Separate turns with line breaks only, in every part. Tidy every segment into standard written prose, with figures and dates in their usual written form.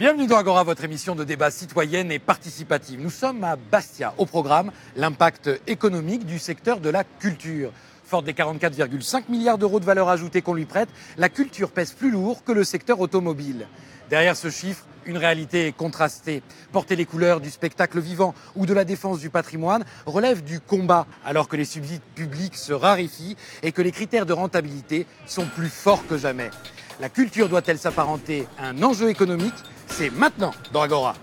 Bienvenue dans Agora, votre émission de débat citoyenne et participative. Nous sommes à Bastia. Au programme, l'impact économique du secteur de la culture. Forte des 44,5 milliards d'euros de valeur ajoutée qu'on lui prête, la culture pèse plus lourd que le secteur automobile. Derrière ce chiffre, une réalité contrastée. Porter les couleurs du spectacle vivant ou de la défense du patrimoine relève du combat, alors que les subsides publics se raréfient et que les critères de rentabilité sont plus forts que jamais. La culture doit-elle s'apparenter à un enjeu économique ? C'est maintenant dans Agora.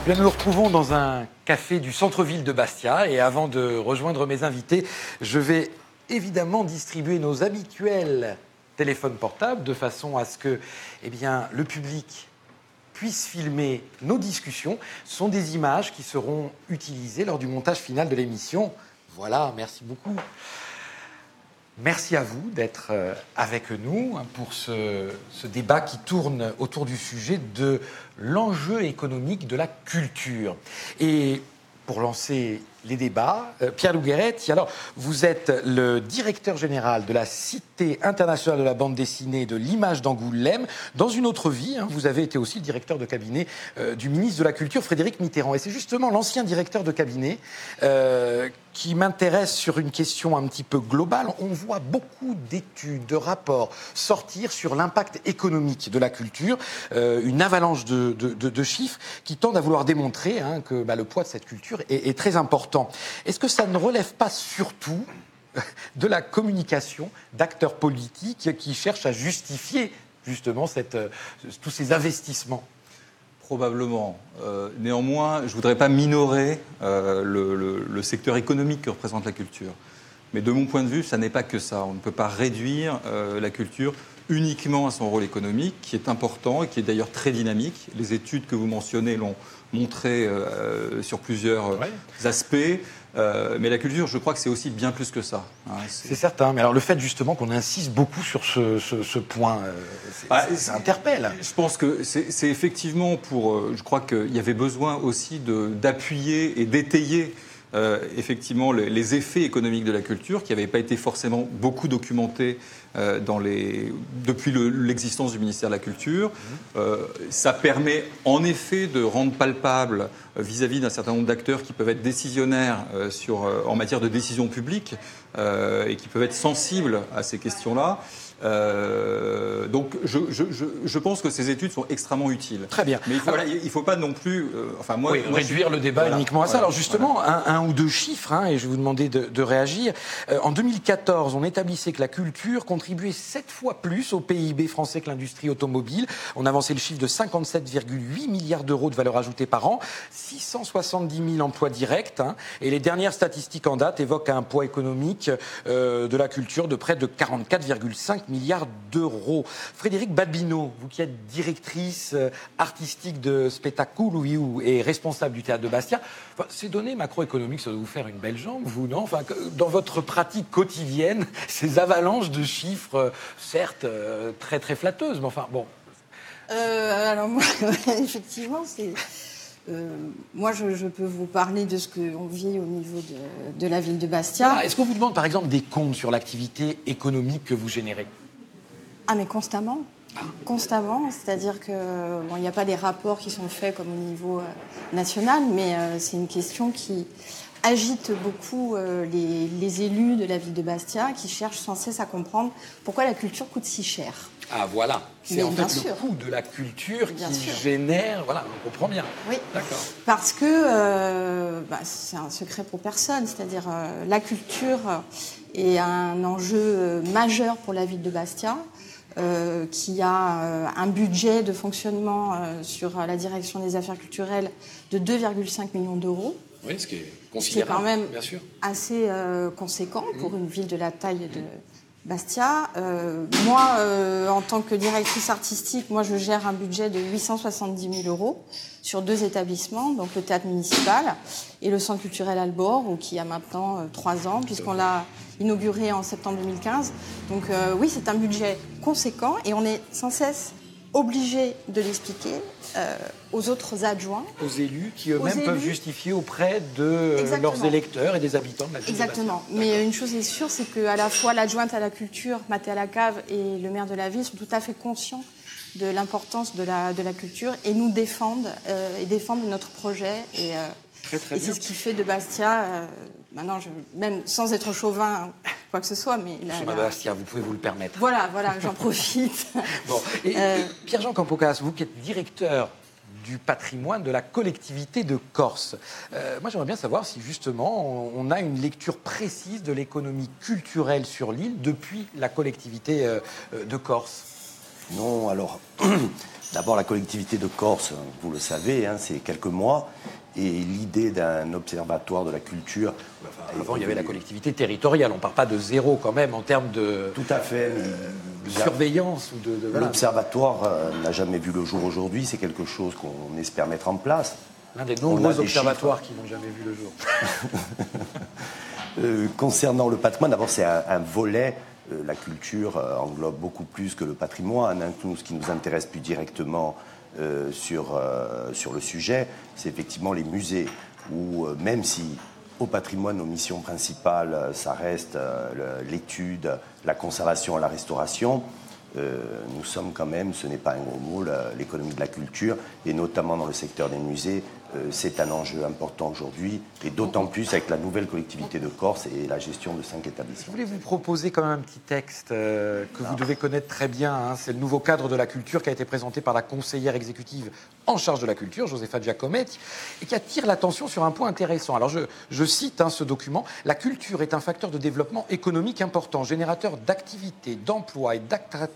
Bien, nous nous retrouvons dans un café du centre-ville de Bastia et avant de rejoindre mes invités, je vais évidemment distribuer nos habituels téléphones portables de façon à ce que le public puisse filmer nos discussions. Ce sont des images qui seront utilisées lors du montage final de l'émission. Voilà, merci beaucoup. Merci à vous d'être avec nous pour ce débat qui tourne autour du sujet de l'enjeu économique de la culture. Et pour lancer les débats, Pierre Lougueretti, alors vous êtes le directeur général de la Cité internationale de la bande dessinée et de l'image d'Angoulême. Dans une autre vie, vous avez été aussi le directeur de cabinet du ministre de la Culture, Frédéric Mitterrand. Et c'est justement l'ancien directeur de cabinet qui m'intéresse sur une question un petit peu globale. On voit beaucoup d'études, de rapports sortir sur l'impact économique de la culture, une avalanche de chiffres qui tendent à vouloir démontrer que le poids de cette culture est très important. Est-ce que ça ne relève pas surtout de la communication d'acteurs politiques qui cherchent à justifier justement tous ces investissements ?
Probablement. Néanmoins, je ne voudrais pas minorer le secteur économique que représente la culture. Mais de mon point de vue, ça n'est pas que ça. On ne peut pas réduire la culture uniquement à son rôle économique, qui est important et qui est d'ailleurs très dynamique. Les études que vous mentionnez l'ont montré sur plusieurs aspects. Mais la culture, je crois que c'est aussi bien plus que ça.
C'est certain. Mais alors le fait justement qu'on insiste beaucoup sur ce point, ça interpelle.
Je pense que c'est effectivement je crois qu'il y avait besoin aussi d'appuyer et d'étayer effectivement les effets économiques de la culture qui n'avaient pas été forcément beaucoup documentés depuis l'existence du ministère de la Culture. Ça permet en effet de rendre palpable vis-à-vis d'un certain nombre d'acteurs qui peuvent être décisionnaires en matière de décision publique et qui peuvent être sensibles à ces questions-là. Donc je pense que ces études sont extrêmement utiles.
Très bien.
Mais il ne faut pas non plus
réduire le débat uniquement à ça. Alors justement, un ou deux chiffres, et je vais vous demander de réagir. En 2014, on établissait que la culture contribuait 7 fois plus au PIB français que l'industrie automobile. On avançait le chiffre de 57,8 milliards d'euros de valeur ajoutée par an, 670 000 emplois directs. Et les dernières statistiques en date évoquent un poids économique de la culture de près de 44,5 milliards d'euros. Frédéric Badbino, vous qui êtes directrice artistique de Spettacolo et responsable du théâtre de Bastia, ces données macroéconomiques, ça doit vous faire une belle jambe, vous, non ? Dans votre pratique quotidienne, ces avalanches de chiffres, certes très très flatteuses, mais bon.
Alors moi, effectivement, moi, je peux vous parler de ce qu'on vit au niveau de la ville de Bastia.
Voilà. Est-ce qu'on vous demande, par exemple, des comptes sur l'activité économique que vous générez ?
Ah, mais constamment. Constamment. C'est-à-dire qu'il n'y a pas des rapports qui sont faits comme au niveau national, mais c'est une question qui agite beaucoup les élus de la ville de Bastia, qui cherchent sans cesse à comprendre pourquoi la culture coûte si cher.
Ah voilà, c'est en fait le coût de la culture qui génère, voilà, on comprend bien.
Oui,
d'accord.
Parce que c'est un secret pour personne, c'est-à-dire la culture est un enjeu majeur pour la ville de Bastia, qui a un budget de fonctionnement sur la direction des affaires culturelles de 2,5 millions d'euros.
Oui, ce qui est considérable,
c'est quand même
bien sûr.
Assez conséquent pour une ville de la taille de Bastia. Moi, en tant que directrice artistique, moi, je gère un budget de 870 000 euros sur 2 établissements, donc le théâtre municipal et le centre culturel Albor, qui a maintenant 3 ans, puisqu'on l'a inauguré en septembre 2015. Donc oui, c'est un budget conséquent et on est sans cesse obligés de l'expliquer aux autres adjoints.
Aux élus qui eux-mêmes peuvent justifier auprès de leurs électeurs et des habitants de la ville.
Exactement. Mais une chose est sûre, c'est qu'à la fois l'adjointe à la culture, Mathé Alacave, et le maire de la ville sont tout à fait conscients de l'importance de la culture et nous défendent notre projet. Et c'est ce qui fait de Bastia, maintenant, même sans être chauvin, quoi que ce soit, mais...
Bastia, vous pouvez vous le permettre.
Voilà, j'en profite.
Bon, et Pierre-Jean Campocas, vous qui êtes directeur du patrimoine de la collectivité de Corse, moi j'aimerais bien savoir si justement on a une lecture précise de l'économie culturelle sur l'île depuis la collectivité de Corse.
Non, alors, d'abord la collectivité de Corse, vous le savez, c'est quelques mois, et l'idée d'un observatoire de la culture...
Avant, il y avait la collectivité territoriale, on ne part pas de zéro quand même en termes de...
Tout à fait.
De surveillance ou de voilà.
L'observatoire n'a jamais vu le jour aujourd'hui, c'est quelque chose qu'on espère mettre en place.
L'un des nombreux observatoires qui n'ont jamais vu le jour.
Concernant le patrimoine, d'abord c'est un volet... La culture englobe beaucoup plus que le patrimoine. Tout ce qui nous intéresse plus directement sur le sujet, c'est effectivement les musées, où même si au patrimoine, nos missions principales, ça reste l'étude, la conservation et la restauration, nous sommes quand même, ce n'est pas un gros mot, l'économie de la culture, et notamment dans le secteur des musées, c'est un enjeu important aujourd'hui, et d'autant plus avec la nouvelle collectivité de Corse et la gestion de 5 établissements.
Je voulais vous proposer quand même un petit texte que vous devez connaître très bien. C'est le nouveau cadre de la culture qui a été présenté par la conseillère exécutive en charge de la culture, Josefa Giacometti, et qui attire l'attention sur un point intéressant. Alors je cite ce document. « La culture est un facteur de développement économique important, générateur d'activité, d'emploi et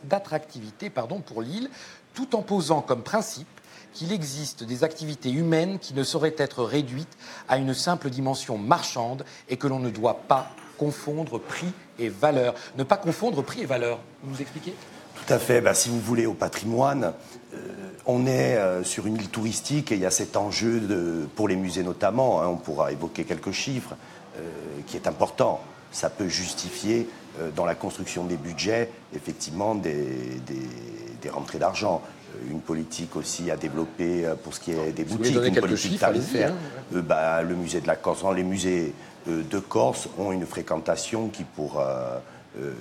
d'attractivité pour l'île, tout en posant comme principe qu'il existe des activités humaines qui ne sauraient être réduites à une simple dimension marchande et que l'on ne doit pas confondre prix et valeur. » Ne pas confondre prix et valeur. Vous nous expliquez ?
Tout à fait. Si vous voulez, au patrimoine, on est sur une île touristique et il y a cet enjeu, pour les musées notamment, on pourra évoquer quelques chiffres, qui est important. Ça peut justifier, dans la construction des budgets, effectivement, des rentrées d'argent. Une politique aussi à développer pour ce qui est des boutiques, une politique tarifaire. Le musée de la Corse, les musées de Corse ont une fréquentation qui, pour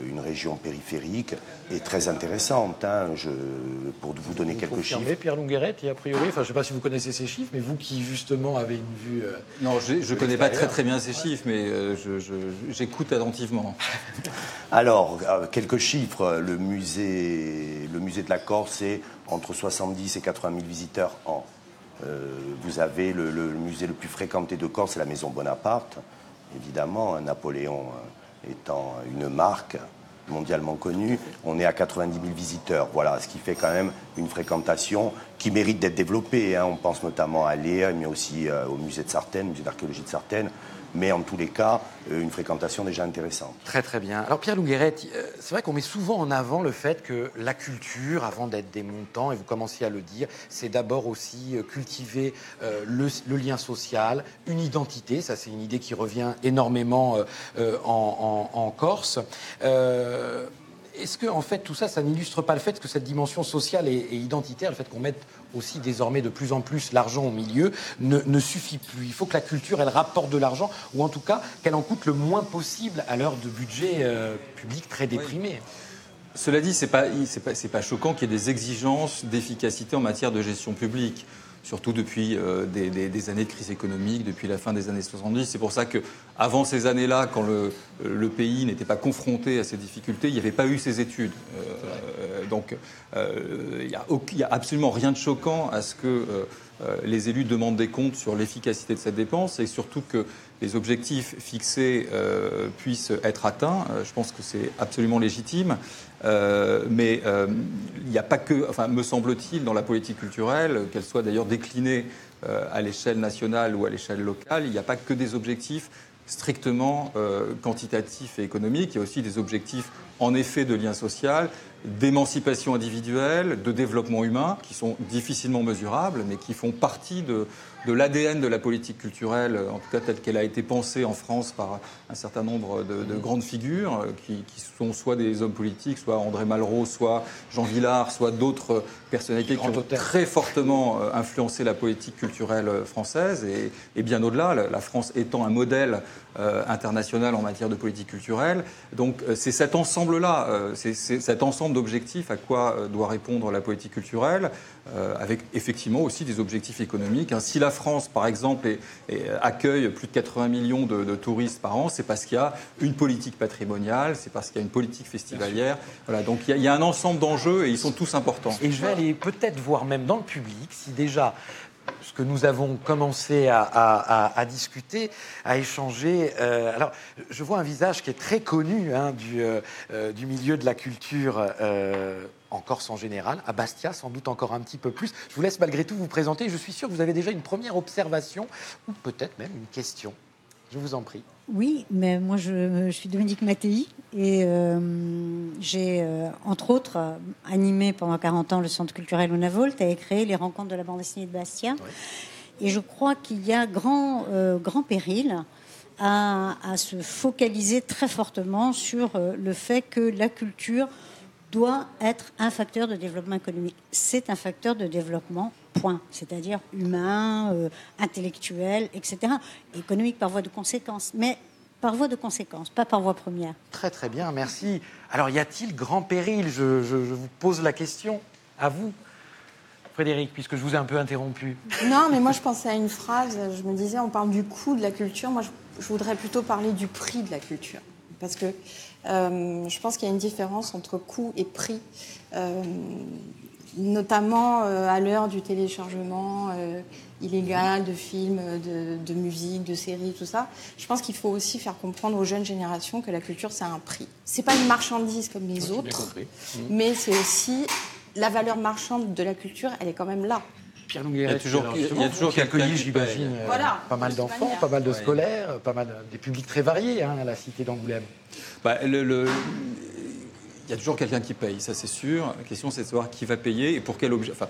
une région périphérique, est très intéressante. Pour vous donner quelques chiffres.
Pierre Lungueret, a priori, je ne sais pas si vous connaissez ces chiffres, mais vous qui justement avez une vue...
Non, je ne connais pas très bien ces chiffres, mais j'écoute attentivement.
Alors, quelques chiffres. Le musée de la Corse, c'est entre 70 et 80 000 visiteurs an. Vous avez le musée le plus fréquenté de Corse, c'est la Maison Bonaparte, évidemment, Napoléon étant une marque mondialement connue. On est à 90 000 visiteurs. Voilà, ce qui fait quand même une fréquentation qui mérite d'être développée. On pense notamment à Léa, mais aussi au musée de Sartène, musée d'archéologie de Sartène. Mais en tous les cas, une fréquentation déjà intéressante.
Très très bien. Alors Pierre Lungueret, c'est vrai qu'on met souvent en avant le fait que la culture, avant d'être des montants, et vous commenciez à le dire, c'est d'abord aussi cultiver le lien social, une identité. Ça, c'est une idée qui revient énormément en Corse. Est-ce que, en fait, tout ça, ça n'illustre pas le fait que cette dimension sociale et identitaire, le fait qu'on mette aussi désormais de plus en plus l'argent au milieu, ne suffit plus? Il faut que la culture, elle rapporte de l'argent, ou en tout cas, qu'elle en coûte le moins possible à l'heure de budget public très déprimé.
Oui. Cela dit, c'est pas choquant qu'il y ait des exigences d'efficacité en matière de gestion publique. Surtout depuis des années de crise économique, depuis la fin des années 70. C'est pour ça qu'avant ces années-là, quand le pays n'était pas confronté à ces difficultés, il n'y avait pas eu ces études. Donc il n'y a absolument rien de choquant à ce que les élus demandent des comptes sur l'efficacité de cette dépense et surtout que les objectifs fixés puissent être atteints. Je pense que c'est absolument légitime. Mais il n'y a pas que, me semble-t-il, dans la politique culturelle, qu'elle soit d'ailleurs déclinée à l'échelle nationale ou à l'échelle locale, il n'y a pas que des objectifs strictement quantitatifs et économiques. Il y a aussi des objectifs, en effet, de lien social, d'émancipation individuelle, de développement humain, qui sont difficilement mesurables, mais qui font partie de l'ADN de la politique culturelle, en tout cas telle qu'elle a été pensée en France par un certain nombre de grandes figures, qui sont soit des hommes politiques, soit André Malraux, soit Jean Vilar, soit d'autres personnalités qui ont très fortement influencé la politique culturelle française, et bien au-delà, la France étant un modèle international en matière de politique culturelle. Donc c'est cet ensemble-là, c'est cet ensemble d'objectifs à quoi doit répondre la politique culturelle, avec effectivement aussi des objectifs économiques. Si la France, par exemple, accueille plus de 80 millions de touristes par an, c'est parce qu'il y a une politique patrimoniale, c'est parce qu'il y a une politique festivalière. Voilà, donc il y a un ensemble d'enjeux et ils sont tous importants.
Et je vais aller peut-être voir même dans le public si déjà ce que nous avons commencé à discuter, à échanger. Alors, je vois un visage qui est très connu du milieu de la culture en Corse en général, à Bastia sans doute encore un petit peu plus. Je vous laisse malgré tout vous présenter. Je suis sûr que vous avez déjà une première observation ou peut-être même une question. Je vous en prie.
Oui, mais moi je suis Dominique Mattei et j'ai entre autres animé pendant 40 ans le Centre culturel Unavolt et créé les rencontres de la bande dessinée de Bastia. Oui. Et je crois qu'il y a grand péril à se focaliser très fortement sur le fait que la culture doit être un facteur de développement économique. C'est un facteur de développement, point. C'est-à-dire humain, intellectuel, etc. Économique par voie de conséquence, mais par voie de conséquence, pas par voie première.
Très très bien, merci. Alors y a-t-il grand péril ? Je vous pose la question à vous, Frédéric, puisque je vous ai un peu interrompu.
Non, mais moi je pensais à une phrase, je me disais, on parle du coût de la culture, moi je voudrais plutôt parler du prix de la culture. Parce que je pense qu'il y a une différence entre coût et prix, notamment à l'heure du téléchargement illégal de films, de musique, de séries, tout ça. Je pense qu'il faut aussi faire comprendre aux jeunes générations que la culture, c'est un prix. C'est pas une marchandise comme les autres, mais c'est aussi la valeur marchande de la culture, elle est quand même là.
Pierre Nogueret,
il y a toujours quelqu'un, j'imagine,
pas mal d'enfants, pas mal de scolaires, pas mal des publics très variés à la cité d'Angoulême.
Il y a toujours quelqu'un qui paye, ça c'est sûr. La question c'est de savoir qui va payer et pour quel objet. Enfin,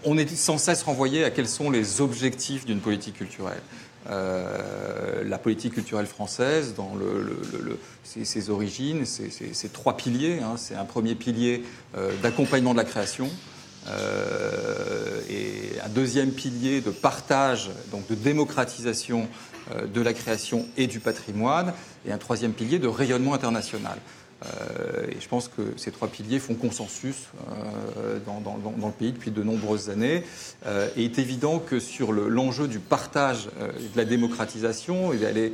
on est sans cesse renvoyé à quels sont les objectifs d'une politique culturelle. La politique culturelle française, dans ses origines, c'est trois piliers. C'est un premier pilier d'accompagnement de la création. Et un deuxième pilier de partage, donc de démocratisation de la création et du patrimoine, et un troisième pilier de rayonnement international. Et je pense que ces trois piliers font consensus dans le pays depuis de nombreuses années. Et il est évident que sur l'enjeu du partage et de la démocratisation, il allait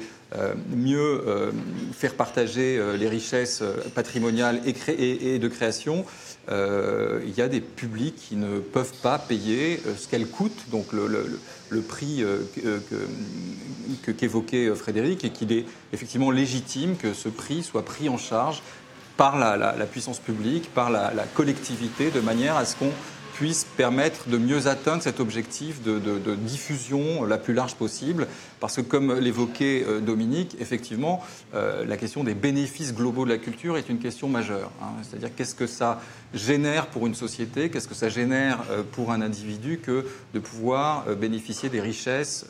mieux faire partager les richesses patrimoniales et de création. Il y a des publics qui ne peuvent pas payer ce qu'elles coûtent, donc le prix qu'évoquait Frédéric, et qu'il est effectivement légitime que ce prix soit pris en charge par la puissance publique, par la collectivité, de manière à ce qu'on puisse permettre de mieux atteindre cet objectif de diffusion la plus large possible. Parce que, comme l'évoquait Dominique, effectivement, la question des bénéfices globaux de la culture est une question majeure. C'est-à-dire, qu'est-ce que ça génère pour une société, qu'est-ce que ça génère pour un individu que de pouvoir bénéficier des richesses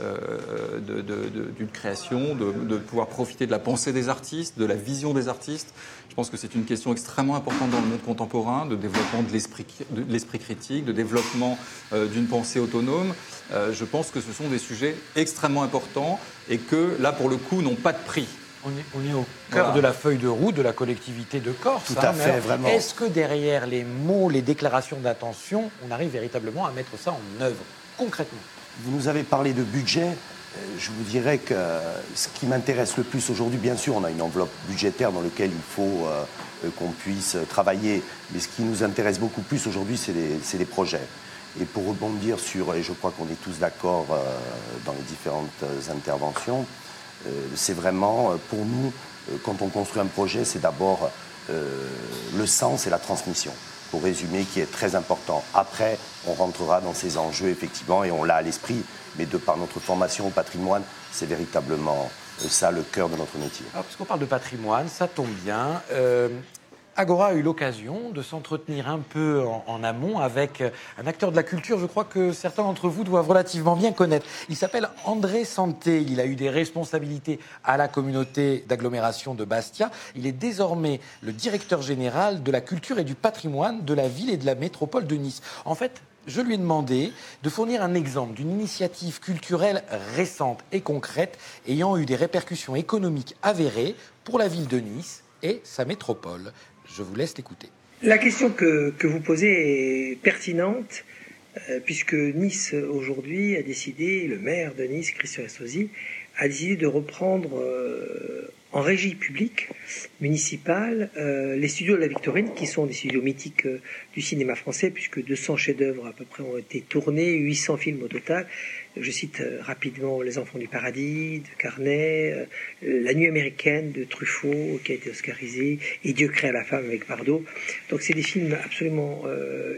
d'une création, de pouvoir profiter de la pensée des artistes, de la vision des artistes. Je pense que c'est une question extrêmement importante dans le monde contemporain, de développement de l'esprit critique, de développement d'une pensée autonome. Je pense que ce sont des sujets extrêmement importants et que, là, pour le coup, n'ont pas de prix.
On est au cœur de la feuille de route de la collectivité de Corse.
Tout à fait, vraiment.
Est-ce que derrière les mots, les déclarations d'intention, on arrive véritablement à mettre ça en œuvre, concrètement ?
Vous nous avez parlé de budget. Je vous dirais que ce qui m'intéresse le plus aujourd'hui, bien sûr, on a une enveloppe budgétaire dans laquelle il faut qu'on puisse travailler. Mais ce qui nous intéresse beaucoup plus aujourd'hui, c'est les projets. Et pour rebondir sur, et je crois qu'on est tous d'accord dans les différentes interventions, c'est vraiment, pour nous, quand on construit un projet, c'est d'abord le sens et la transmission, pour résumer, qui est très important. Après, on rentrera dans ces enjeux, effectivement, et on l'a à l'esprit, mais de par notre formation au patrimoine, c'est véritablement ça le cœur de notre métier.
Alors, puisqu'on parle de patrimoine, ça tombe bien. Agora a eu l'occasion de s'entretenir un peu en amont avec un acteur de la culture, je crois que certains d'entre vous doivent relativement bien connaître. Il s'appelle André Santé, il a eu des responsabilités à la communauté d'agglomération de Bastia. Il est désormais le directeur général de la culture et du patrimoine de la ville et de la métropole de Nice. En fait, je lui ai demandé de fournir un exemple d'une initiative culturelle récente et concrète ayant eu des répercussions économiques avérées pour la ville de Nice et sa métropole. Je vous laisse l'écouter.
La question que vous posez est pertinente puisque Nice aujourd'hui a décidé, le maire de Nice, Christian Estrosi, a décidé de reprendre en régie publique municipale les studios de la Victorine, qui sont des studios mythiques du cinéma français, puisque 200 chefs-d'œuvre à peu près ont été tournés, 800 films au total. Je cite rapidement Les Enfants du Paradis de Carnet, La Nuit américaine de Truffaut qui a été oscarisé, et Dieu créa la femme avec Bardot. Donc c'est des films absolument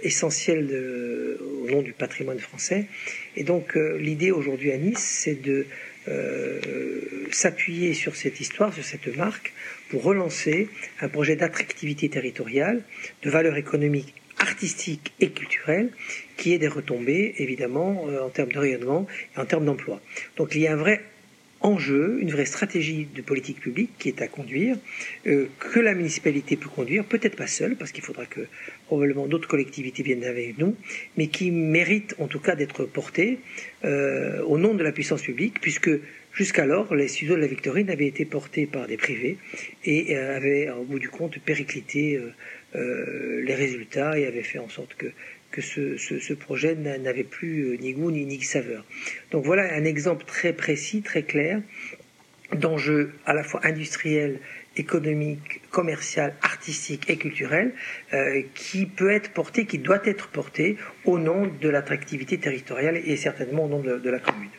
essentiels au nom du patrimoine français. Et donc l'idée aujourd'hui à Nice, c'est de s'appuyer sur cette histoire, sur cette marque, pour relancer un projet d'attractivité territoriale, de valeur économique, artistique et culturelle, qui ait des retombées, évidemment, en termes de rayonnement et en termes d'emploi. Donc il y a un vrai enjeu, une vraie stratégie de politique publique qui est à conduire, que la municipalité peut conduire, peut-être pas seule, parce qu'il faudra que probablement d'autres collectivités viennent avec nous, mais qui mérite en tout cas d'être portée au nom de la puissance publique, puisque jusqu'alors, les studios de la Victorine avaient été portés par des privés et avaient, au bout du compte, périclité les résultats et avaient fait en sorte que ce projet n'avait plus ni goût ni saveur. Donc voilà un exemple très précis, très clair, d'enjeux à la fois industriels, économique, commercial, artistique et culturel qui peut être porté, qui doit être porté au nom de l'attractivité territoriale et certainement au nom de la commune.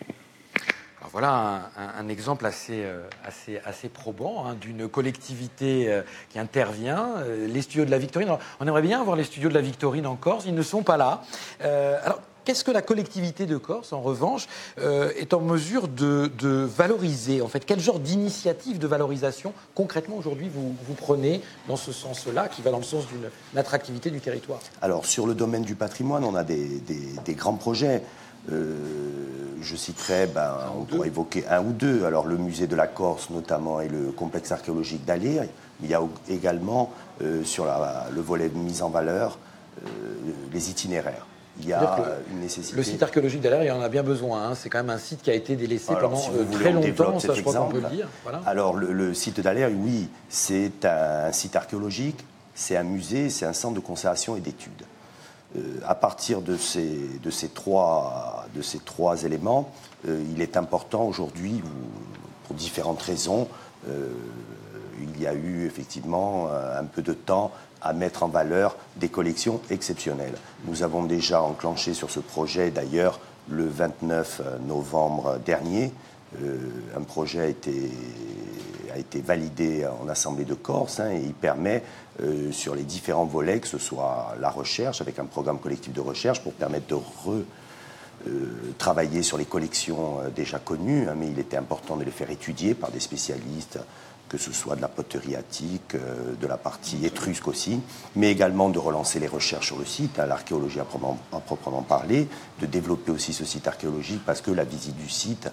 Alors voilà un exemple assez probant d'une collectivité qui intervient. Les studios de la Victorine, alors, on aimerait bien avoir les studios de la Victorine en Corse, ils ne sont pas là. Alors, qu'est-ce que la collectivité de Corse, en revanche, est en mesure de valoriser en fait? Quel genre d'initiative de valorisation, concrètement, aujourd'hui, vous prenez dans ce sens-là, qui va dans le sens d'une attractivité du territoire?
Alors, sur le domaine du patrimoine, on a des grands projets. Je citerai, on pourrait évoquer un ou deux. Alors, le musée de la Corse, notamment, et le complexe archéologique d'Alire. Il y a également, sur le volet de mise en valeur, les itinéraires. Il y a une nécessité.
Le site archéologique d'Alire, il y en a bien besoin. C'est quand même un site qui a été délaissé pendant très longtemps, ça je crois qu'on peut le dire. Voilà.
Alors le site d'Alire, oui, c'est un site archéologique, c'est un musée, c'est un centre de conservation et d'études. À partir de ces trois éléments, il est important aujourd'hui, pour différentes raisons, il y a eu effectivement un peu de temps à mettre en valeur des collections exceptionnelles. Nous avons déjà enclenché sur ce projet, d'ailleurs, le 29 novembre dernier. Un projet a été validé en Assemblée de Corse et il permet, sur les différents volets, que ce soit la recherche, avec un programme collectif de recherche pour permettre de travailler sur les collections déjà connues, mais il était important de les faire étudier par des spécialistes, que ce soit de la poterie attique, de la partie étrusque aussi, mais également de relancer les recherches sur le site, l'archéologie à proprement parler, de développer aussi ce site archéologique, parce que la visite du site,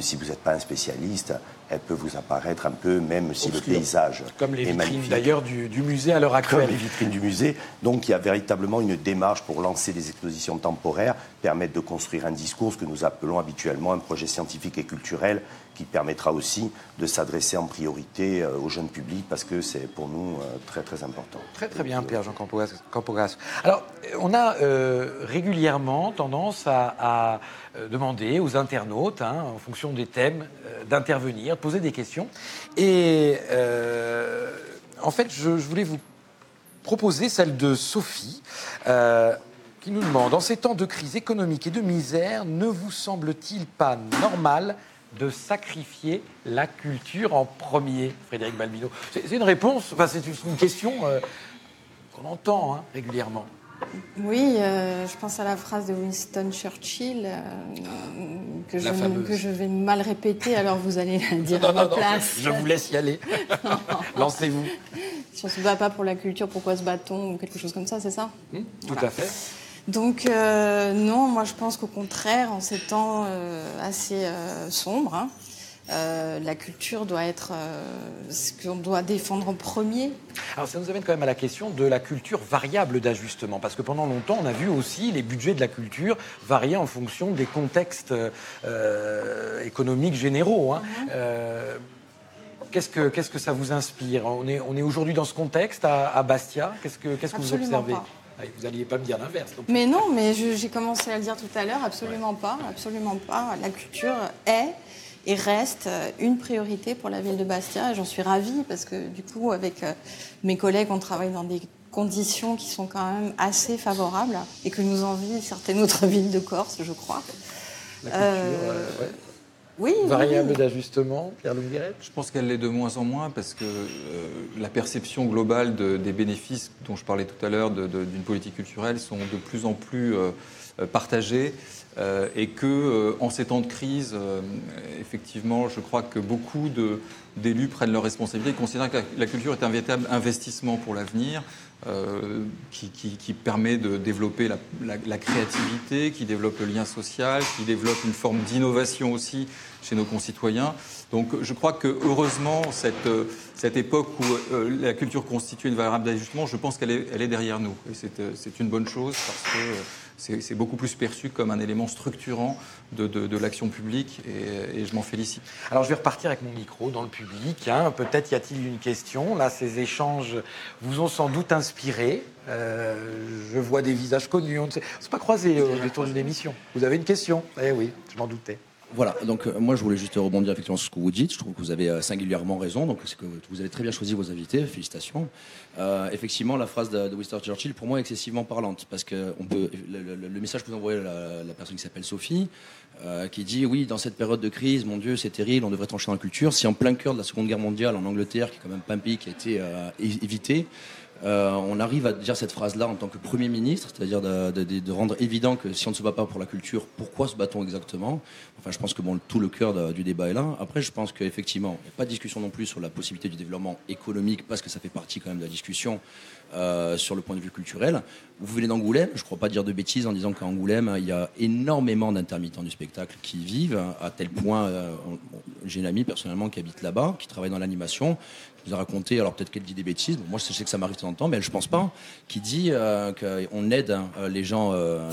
si vous n'êtes pas un spécialiste, elle peut vous apparaître un peu, même si
obscur.
Le paysage
comme les
est
vitrines
magnifique.
D'ailleurs du musée à l'heure actuelle.
Comme les vitrines du musée. Donc il y a véritablement une démarche pour lancer des expositions temporaires, permettre de construire un discours, ce que nous appelons habituellement un projet scientifique et culturel, qui permettra aussi de s'adresser en priorité au jeune public, parce que c'est pour nous très très important.
Très très bien, Pierre-Jean Campogas. Alors, on a régulièrement tendance à demander aux internautes, en fonction des thèmes, d'intervenir, de poser des questions. Et en fait, je voulais vous proposer celle de Sophie, qui nous demande: en ces temps de crise économique et de misère, ne vous semble-t-il pas normal de sacrifier la culture en premier, Frédéric Balbino? C'est une réponse, enfin c'est une question qu'on entend régulièrement.
Oui, je pense à la phrase de Winston Churchill que je vais mal répéter, alors vous allez la dire à ma place.
Je vous laisse y aller. Lancez-vous.
Si on ne se bat pas pour la culture, pourquoi se bat-on ou quelque chose comme ça, c'est ça ?
Tout à fait.
Donc non, moi je pense qu'au contraire, en ces temps assez sombres, la culture doit être ce qu'on doit défendre en premier.
Alors ça nous amène quand même à la question de la culture variable d'ajustement, parce que pendant longtemps, on a vu aussi les budgets de la culture varier en fonction des contextes économiques généraux. Hein. Qu'est-ce que ça vous inspire ? On est aujourd'hui dans ce contexte à Bastia. Qu'est-ce que vous observez ?
Pas.
Vous n'alliez pas me dire l'inverse.
Mais non, mais j'ai commencé à le dire tout à l'heure, absolument pas. La culture est et reste une priorité pour la ville de Bastia. Et j'en suis ravie parce que du coup, avec mes collègues, on travaille dans des conditions qui sont quand même assez favorables et que nous envient certaines autres villes de Corse, je crois.
La culture,
Oui.
Variable d'ajustement, Pierre Lungueret ?
Je pense qu'elle l'est de moins en moins parce que la perception globale des bénéfices dont je parlais tout à l'heure d'une politique culturelle sont de plus en plus partagés et que en ces temps de crise, effectivement, je crois que beaucoup d'élus prennent leurs responsabilités et considèrent que la culture est un véritable investissement pour l'avenir. Qui permet de développer la créativité, qui développe le lien social, qui développe une forme d'innovation aussi chez nos concitoyens. Donc je crois que heureusement, cette époque où la culture constitue une variable d'ajustement, je pense qu'elle est derrière nous. Et c'est une bonne chose parce que c'est beaucoup plus perçu comme un élément structurant de l'action publique et je m'en félicite.
Alors je vais repartir avec mon micro dans le public. Hein. Peut-être y a-t-il une question. Là, ces échanges vous ont sans doute inspiré. Je vois des visages connus. On ne s'est pas croisés au détour d'une émission. Vous avez une question ? Eh oui, je m'en doutais.
Voilà, donc moi je voulais juste rebondir effectivement sur ce que vous dites. Je trouve que vous avez singulièrement raison, donc c'est que vous avez très bien choisi vos invités, félicitations. Effectivement, la phrase de Winston Churchill, pour moi, est excessivement parlante, parce que le message que vous envoyez à la personne qui s'appelle Sophie, qui dit, oui, dans cette période de crise, mon Dieu, c'est terrible, on devrait trancher dans la culture. Si en plein cœur de la Seconde Guerre mondiale, en Angleterre, qui est quand même pas un pays qui a été évité, on arrive à dire cette phrase-là en tant que Premier ministre, c'est-à-dire de rendre évident que si on ne se bat pas pour la culture, pourquoi se bat-on exactement ? Enfin, je pense que tout le cœur du débat est là. Après, je pense qu'effectivement, il n'y a pas de discussion non plus sur la possibilité du développement économique, parce que ça fait partie quand même de la discussion sur le point de vue culturel. Vous venez d'Angoulême, je ne crois pas dire de bêtises en disant qu'à Angoulême, il y a énormément d'intermittents du spectacle qui vivent, à tel point, j'ai une amie personnellement qui habite là-bas, qui travaille dans l'animation, qui nous a raconté, alors peut-être qu'elle dit des bêtises, moi je sais que ça m'arrive de temps en temps, mais elle, je pense pas, qui dit qu'on aide les gens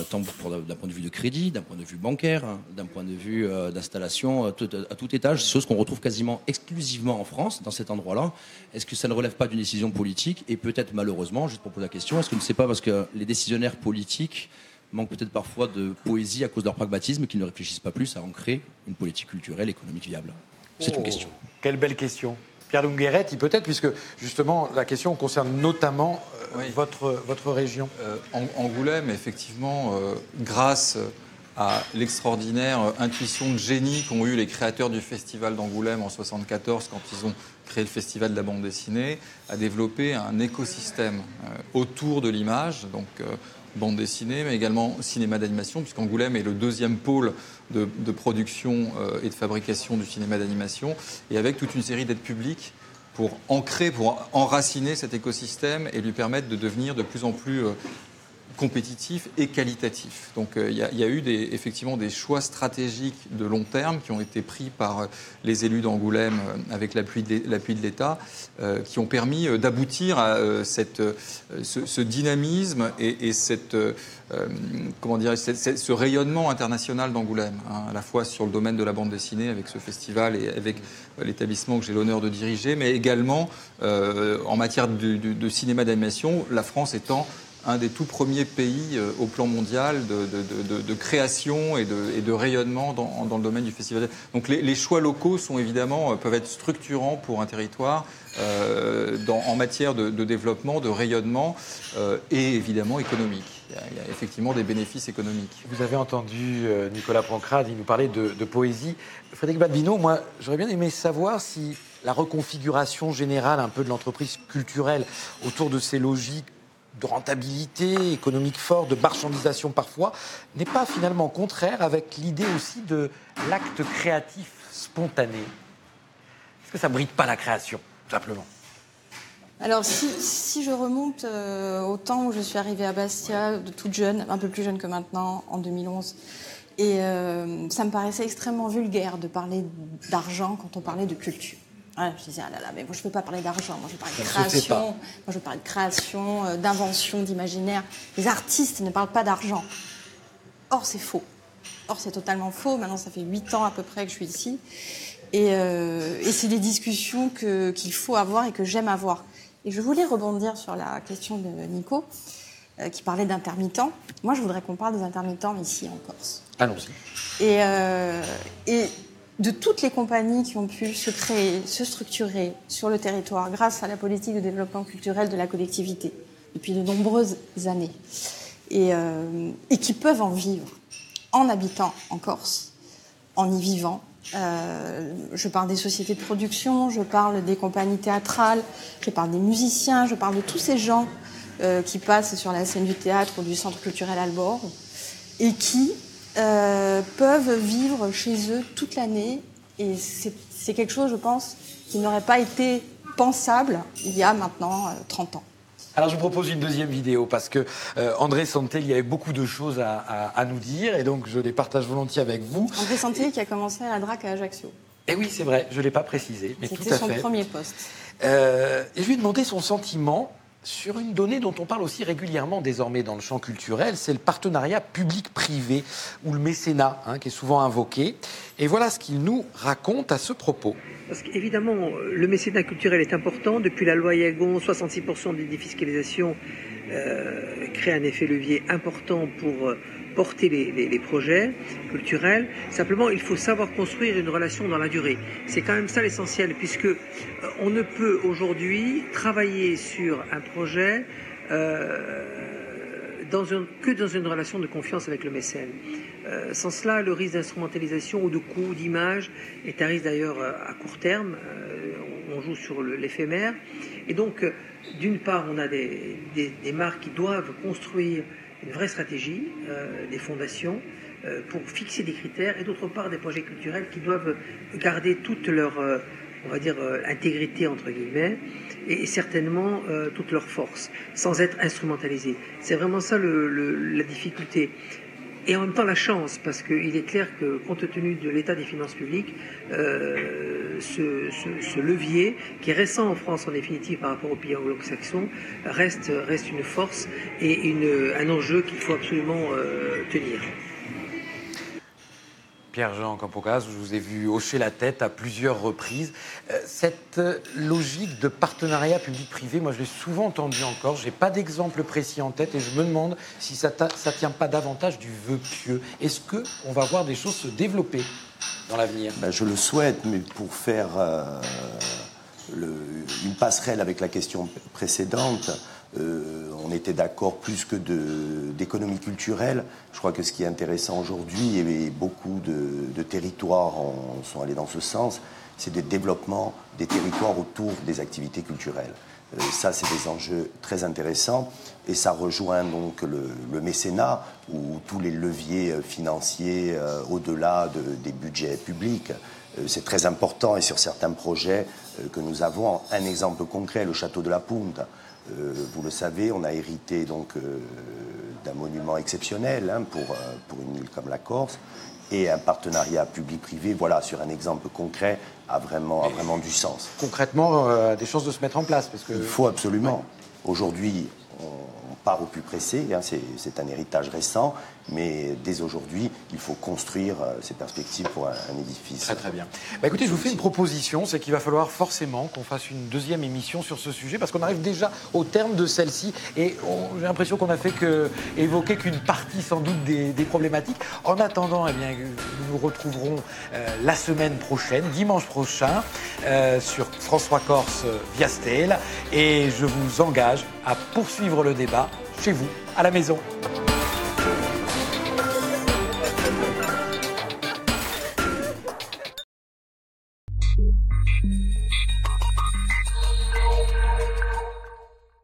tant d'un point de vue de crédit, d'un point de vue bancaire, d'un point de vue d'installation à tout étage, chose qu'on retrouve quasiment exclusivement en France, dans cet endroit-là. Est-ce que ça ne relève pas d'une décision politique ? Et peut-être malheureusement, juste pour poser la question, est-ce que ce n'est pas parce que les décisionnaires politiques manquent peut-être parfois de poésie à cause de leur pragmatisme, qu'ils ne réfléchissent pas plus à ancrer une politique culturelle et économique viable ? C'est une question.
Quelle belle question. Pierre Lungueret, peut-être, puisque justement la question concerne notamment votre région.
Angoulême, effectivement, grâce à l'extraordinaire intuition de génie qu'ont eu les créateurs du Festival d'Angoulême en 1974, quand ils ont créé le Festival de la bande dessinée, a développé un écosystème autour de l'image, donc bande dessinée, mais également cinéma d'animation, puisqu'Angoulême est le deuxième pôle de production et de fabrication du cinéma d'animation, et avec toute une série d'aides publiques pour ancrer, pour enraciner cet écosystème et lui permettre de devenir de plus en plus compétitif et qualitatif. Donc il y a eu effectivement des choix stratégiques de long terme qui ont été pris par les élus d'Angoulême avec l'appui de l'État, qui ont permis d'aboutir à ce dynamisme et ce rayonnement international d'Angoulême, hein, à la fois sur le domaine de la bande dessinée avec ce festival et avec l'établissement que j'ai l'honneur de diriger, mais également en matière de cinéma d'animation, la France étant un des tout premiers pays au plan mondial de création et de rayonnement dans le domaine du festival. Donc les choix locaux peuvent être structurants pour un territoire en matière de développement, de rayonnement et évidemment économique. Il y a effectivement des bénéfices économiques.
Vous avez entendu Nicolas Pancrade, il nous parlait de poésie. Frédéric Balbino, moi j'aurais bien aimé savoir si la reconfiguration générale un peu de l'entreprise culturelle autour de ces logiques de rentabilité économique forte, de marchandisation parfois, n'est pas finalement contraire avec l'idée aussi de l'acte créatif spontané. Est-ce que ça ne bride pas la création, tout simplement ?
Alors, si je remonte au temps où je suis arrivée à Bastia, de toute jeune, un peu plus jeune que maintenant, en 2011, et ça me paraissait extrêmement vulgaire de parler d'argent quand on parlait de culture. Ouais, je disais, ah là là, mais moi je ne veux pas parler d'argent, moi je veux parler de création, moi je veux parler de création, d'invention, d'imaginaire. Les artistes ne parlent pas d'argent. Or, c'est faux. Or, c'est totalement faux. Maintenant, ça fait 8 ans à peu près que je suis ici. Et c'est des discussions qu'il faut avoir et que j'aime avoir. Et je voulais rebondir sur la question de Nico, qui parlait d'intermittents. Moi, je voudrais qu'on parle des intermittents ici en Corse.
Allons-y.
Et de toutes les compagnies qui ont pu se créer, se structurer sur le territoire grâce à la politique de développement culturel de la collectivité depuis de nombreuses années et qui peuvent en vivre en habitant en Corse, en y vivant. Je parle des sociétés de production, je parle des compagnies théâtrales, je parle des musiciens, je parle de tous ces gens qui passent sur la scène du théâtre ou du centre culturel Albor et qui peuvent vivre chez eux toute l'année. Et c'est quelque chose, je pense, qui n'aurait pas été pensable il y a maintenant 30 ans.
Alors je vous propose une deuxième vidéo parce que André Santel, il y avait beaucoup de choses à nous dire et donc je les partage volontiers avec vous.
André Santel qui a commencé à la DRAC à Ajaccio.
Et oui, c'est vrai, je ne l'ai pas précisé, mais tout à fait.
C'était son premier poste.
Et je lui ai demandé son sentiment sur une donnée dont on parle aussi régulièrement désormais dans le champ culturel, c'est le partenariat public-privé ou le mécénat qui est souvent invoqué. Et voilà ce qu'il nous raconte à ce propos.
Parce qu'évidemment, le mécénat culturel est important. Depuis la loi Yagon, 66% des défiscalisations créent un effet levier important pour porter les projets culturels. Simplement, il faut savoir construire une relation dans la durée. C'est quand même ça l'essentiel, puisque on ne peut aujourd'hui travailler sur un projet que dans une relation de confiance avec le mécène. Sans cela, le risque d'instrumentalisation ou de coût, d'image est un risque d'ailleurs à court terme. On joue sur l'éphémère. Et donc, d'une part, on a des marques qui doivent construire une vraie stratégie, des fondations, pour fixer des critères, et d'autre part, des projets culturels qui doivent garder toute leur, on va dire, intégrité, entre guillemets, et certainement toute leur force, sans être instrumentalisés. C'est vraiment ça la difficulté. Et en même temps la chance, parce qu'il est clair que, compte tenu de l'état des finances publiques, ce levier, qui est récent en France en définitive par rapport aux pays anglo-saxons, reste une force et un enjeu qu'il faut absolument tenir.
Pierre-Jean Campocas, je vous ai vu hocher la tête à plusieurs reprises. Cette logique de partenariat public-privé, moi je l'ai souvent entendu encore, je n'ai pas d'exemple précis en tête et je me demande si ça ne tient pas davantage du vœu pieux. Est-ce qu'on va voir des choses se développer dans l'avenir ?
Je le souhaite, mais pour faire une passerelle avec la question précédente, on était d'accord plus que d'économie culturelle. Je crois que ce qui est intéressant aujourd'hui, et beaucoup de territoires sont allés dans ce sens, c'est le développement des territoires autour des activités culturelles. Ça, c'est des enjeux très intéressants et ça rejoint donc le mécénat ou tous les leviers financiers au-delà des budgets publics. C'est très important et sur certains projets que nous avons, un exemple concret, le château de la Punta. Vous le savez, on a hérité donc d'un monument exceptionnel pour une île comme la Corse, et un partenariat public-privé, voilà, sur un exemple concret, a vraiment du sens.
Concrètement, des chances de se mettre en place parce que...
Il faut absolument. Aujourd'hui, on part au plus pressé, c'est un héritage récent, mais dès aujourd'hui, il faut construire ces perspectives pour un édifice.
Très bien. Écoutez, je vous fais une proposition, c'est qu'il va falloir forcément qu'on fasse une deuxième émission sur ce sujet, parce qu'on arrive déjà au terme de celle-ci, et j'ai l'impression qu'on n'a fait évoquer qu'une partie sans doute des problématiques. En attendant, nous nous retrouverons la semaine prochaine, dimanche prochain, sur François Corse via Steel, et je vous engage à poursuivre le débat chez vous, à la maison.